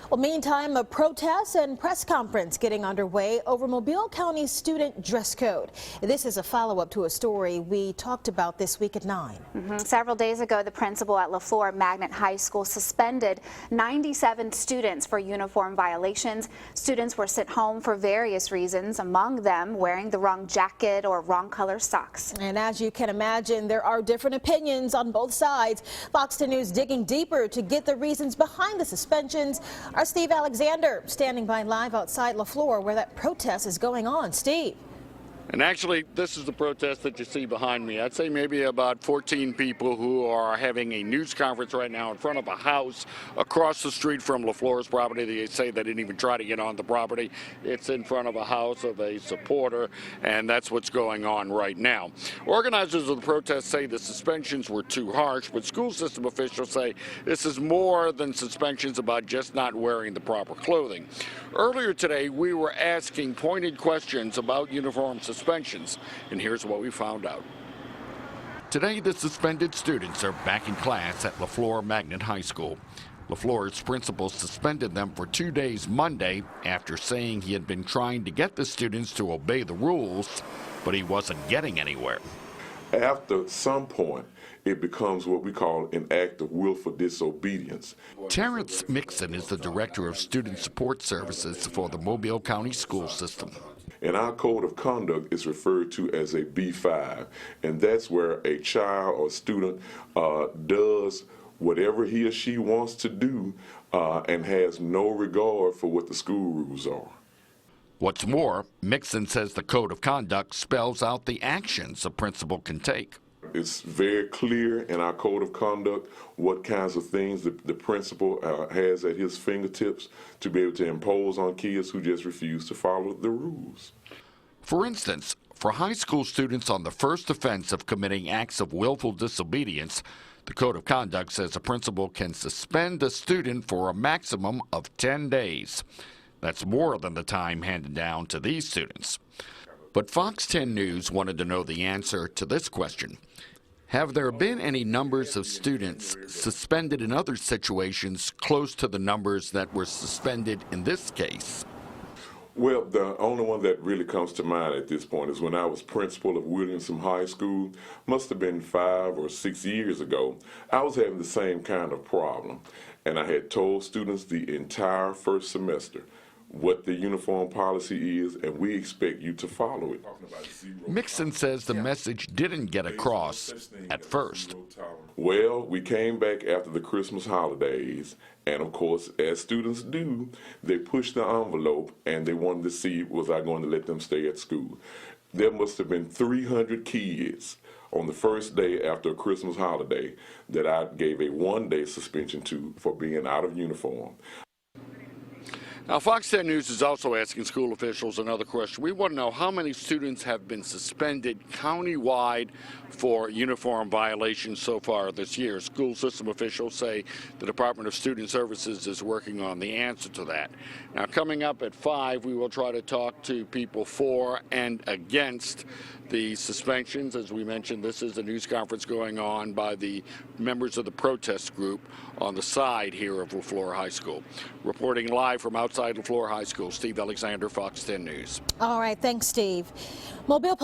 Well, meantime, a protest and press conference getting underway over Mobile County's student dress code. This is a follow-up to a story we talked about this week at 9. Several days ago, the principal at LaFleur Magnet High School suspended 97 students for uniform violations. Students were sent home for various reasons, among them wearing the wrong jacket or wrong color socks. And as you can imagine, there are different opinions on both sides. Fox 10 News digging deeper to get the reasons behind the suspensions. Our Steve Alexander standing by live outside LaFleur where that protest is going on. Steve. And actually, this is the protest that you see behind me. I'd say maybe about 14 people who are having a news conference right now in front of a house across the street from LaFleur's property. They say they didn't even try to get on the property. It's in front of a house of a supporter, and that's what's going on right now. Organizers of the protest say the suspensions were too harsh, but school system officials say this is more than suspensions about just not wearing the proper clothing. Earlier today, we were asking pointed questions about uniform suspensions, and here's what we found out. Today, the suspended students are back in class at LaFleur Magnet High School. LaFleur's principal suspended them for 2 days Monday after saying he had been trying to get the students to obey the rules, but he wasn't getting anywhere. After some point, it becomes what we call an act of willful disobedience. Terrence Mixon is the director of student support services for the Mobile County school system. And our code of conduct is referred to as a B5, and that's where a child or student does whatever he or she wants to do and has no regard for what the school rules are. What's more, Mixon says the code of conduct spells out the actions a principal can take. It's very clear in our code of conduct what kinds of things the principal has at his fingertips to be able to impose on kids who just refuse to follow the rules. For instance, for high school students on the first offense of committing acts of willful disobedience, the code of conduct says a principal can suspend a student for a maximum of 10 days. That's more than the time handed down to these students. But Fox 10 News wanted to know the answer to this question. Have there been any numbers of students suspended in other situations close to the numbers that were suspended in this case? Well, the only one that really comes to mind at this point is when I was principal of Williamson High School. Must have been 5 or 6 years ago. I was having the same kind of problem, and I had told students the entire first semester what the uniform policy is, and we expect you to follow it. Mixon says the message didn't get across at first. Well, we came back after the Christmas holidays, and of course, as students do, they pushed the envelope and they wanted to see, was I going to let them stay at school? There must have been 300 kids on the first day after a Christmas holiday that I gave a 1-day suspension to for being out of uniform. Now, Fox 10 News is also asking school officials another question. We want to know how many students have been suspended countywide for uniform violations so far this year. School system officials say the Department of Student Services is working on the answer to that. Now, coming up at 5, we will try to talk to people for and against the suspensions. As we mentioned, this is a news conference going on by the members of the protest group on the side here of LaFleur High School. Reporting live from outside LaFleur High School, Steve Alexander, Fox 10 News. All right, thanks, Steve. Mobile